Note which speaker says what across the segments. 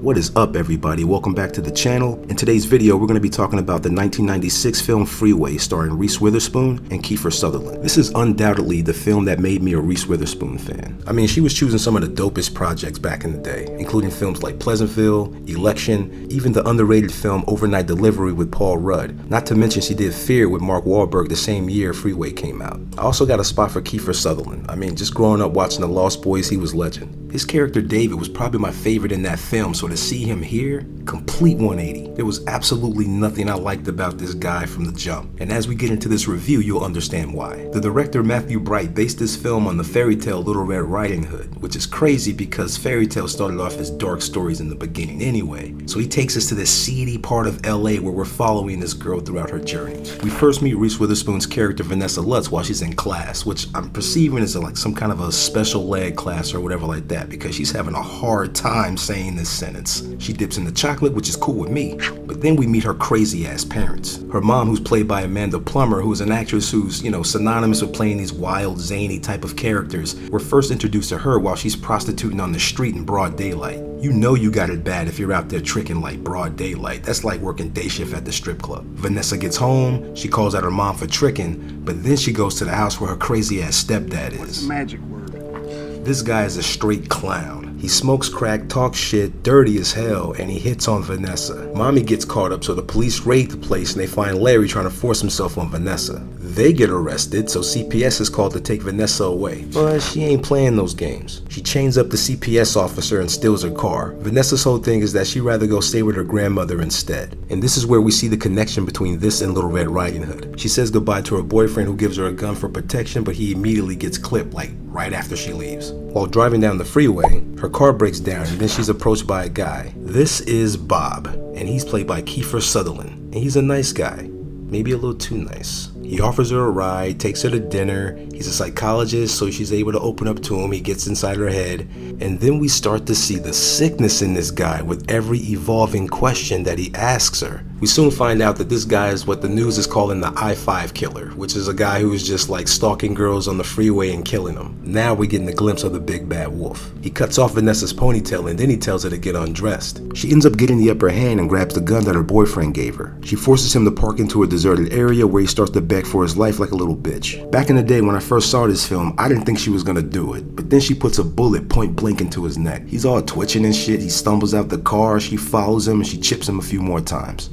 Speaker 1: What is up, everybody? Welcome back to the channel. In today's video, we're going to be talking about the 1996 film Freeway, starring Reese Witherspoon and Kiefer Sutherland. This is undoubtedly the film that made me a Reese Witherspoon fan. I mean, she was choosing some of the dopest projects back in the day, including films like Pleasantville, Election, even the underrated film Overnight Delivery with Paul Rudd. Not to mention she did Fear with Mark Wahlberg the same year Freeway came out. I also got a spot for Kiefer Sutherland. I mean, just growing up watching The Lost Boys, he was legend. His character David was probably my favorite in that film, so to see him here, complete 180. There was absolutely nothing I liked about this guy from the jump, and as we get into this review, you'll understand why. The director Matthew Bright based this film on the fairy tale Little Red Riding Hood, which is crazy because fairy tales started off as dark stories in the beginning anyway. So he takes us to this seedy part of LA where we're following this girl throughout her journey. We first meet Reese Witherspoon's character Vanessa Lutz while she's in class, which I'm perceiving as like some kind of a special ed class or whatever like that, because she's having a hard time saying this sentence. She dips in the chocolate, which is cool with me, but then we meet her crazy ass parents. Her mom, who's played by Amanda Plummer, who is an actress who's, synonymous with playing these wild, zany type of characters. We're first introduced to her while she's prostituting on the street in broad daylight. You know you got it bad if you're out there tricking like broad daylight. That's like working day shift at the strip club. Vanessa gets home, she calls out her mom for tricking, but then she goes to the house where her crazy ass stepdad is.
Speaker 2: What's the magic word?
Speaker 1: This guy is a straight clown. He smokes crack, talks shit, dirty as hell, and he hits on Vanessa. Mommy gets caught up, so the police raid the place and they find Larry trying to force himself on Vanessa. They get arrested, so CPS is called to take Vanessa away. But she ain't playing those games. She chains up the CPS officer and steals her car. Vanessa's whole thing is that she'd rather go stay with her grandmother instead. And this is where we see the connection between this and Little Red Riding Hood. She says goodbye to her boyfriend who gives her a gun for protection, but he immediately gets clipped like right after she leaves. While driving down the freeway, her car breaks down and then she's approached by a guy. This is Bob, and he's played by Kiefer Sutherland. And he's a nice guy, maybe a little too nice. He offers her a ride, takes her to dinner. He's a psychologist, so she's able to open up to him. He gets inside her head. And then we start to see the sickness in this guy with every evolving question that he asks her. We soon find out that this guy is what the news is calling the I-5 killer, which is a guy who is just like stalking girls on the freeway and killing them. Now we're getting a glimpse of the big bad wolf. He cuts off Vanessa's ponytail and then he tells her to get undressed. She ends up getting the upper hand and grabs the gun that her boyfriend gave her. She forces him to park into a deserted area where he starts to beg for his life like a little bitch. Back in the day when I first saw this film, I didn't think she was gonna do it, but then she puts a bullet point blank into his neck. He's all twitching and shit. He stumbles out the car, she follows him and she chips him a few more times.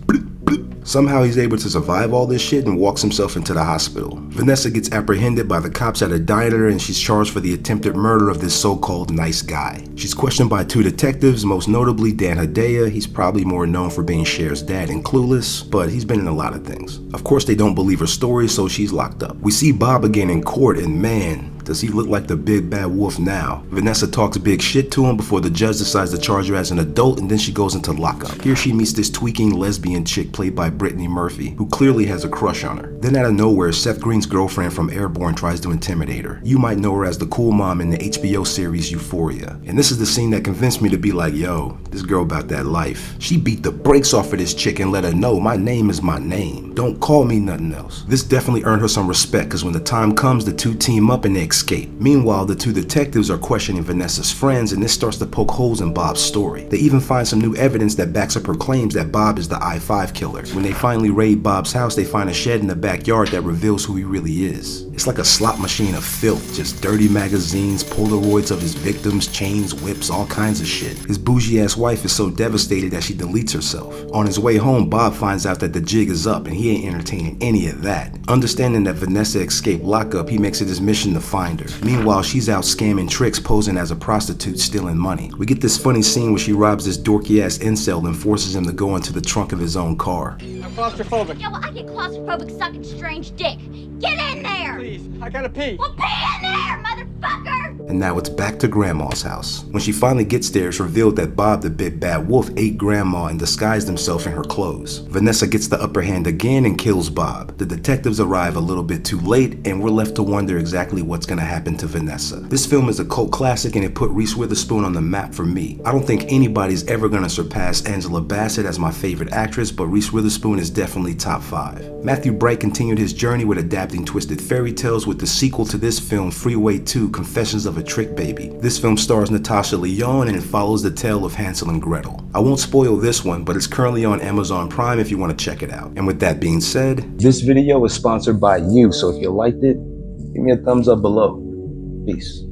Speaker 1: Somehow he's able to survive all this shit and walks himself into the hospital. Vanessa gets apprehended by the cops at a diner and she's charged for the attempted murder of this so-called nice guy. She's questioned by two detectives, most notably Dan Hedaya. He's probably more known for being Cher's dad in Clueless, but he's been in a lot of things. Of course they don't believe her story, so she's locked up. We see Bob again in court and man, does he look like the big bad wolf now. Vanessa talks big shit to him before the judge decides to charge her as an adult, and then she goes into lockup. Here she meets this tweaking lesbian chick played by Brittany Murphy, who clearly has a crush on her. Then out of nowhere, Seth Green's girlfriend from Airborne tries to intimidate her. You might know her as the cool mom in the HBO series Euphoria. And this is the scene that convinced me to be like, yo, this girl about that life. She beat the brakes off of this chick and let her know my name is my name. Don't call me nothing else. This definitely earned her some respect, because when the time comes, the two team up and they escape. Meanwhile, the two detectives are questioning Vanessa's friends, and this starts to poke holes in Bob's story. They even find some new evidence that backs up her claims that Bob is the I-5 killer. When they finally raid Bob's house, they find a shed in the backyard that reveals who he really is. It's like a slot machine of filth, just dirty magazines, Polaroids of his victims, chains, whips, all kinds of shit. His bougie ass wife is so devastated that she deletes herself. On his way home, Bob finds out that the jig is up and he ain't entertaining any of that. Understanding that Vanessa escaped lockup, he makes it his mission to find her. Meanwhile, she's out scamming tricks, posing as a prostitute, stealing money. We get this funny scene where she robs this dorky ass incel and forces him to go into the trunk of his own car.
Speaker 2: I'm claustrophobic.
Speaker 3: Yeah, well, I get claustrophobic sucking strange dick. Get in there!
Speaker 2: Please, I gotta pee.
Speaker 3: Well, be in there, motherfucker!
Speaker 1: And now it's back to Grandma's house. When she finally gets there, it's revealed that Bob the big bad wolf ate Grandma and disguised himself in her clothes. Vanessa gets the upper hand again and kills Bob. The detectives arrive a little bit too late, and we're left to wonder exactly what's gonna happen to Vanessa. This film is a cult classic and it put Reese Witherspoon on the map for me. I don't think anybody's ever gonna surpass Angela Bassett as my favorite actress, but Reese Witherspoon is definitely top 5. Matthew Bright continued his journey with adapting twisted fairy tales with the sequel to this film, Freeway 2, Confessions of a a trick baby. This film stars Natasha Lyonne and it follows the tale of Hansel and Gretel. I won't spoil this one, but it's currently on Amazon Prime if you want to check it out. And with that being said, this video is sponsored by you, so if you liked it, give me a thumbs up below. Peace.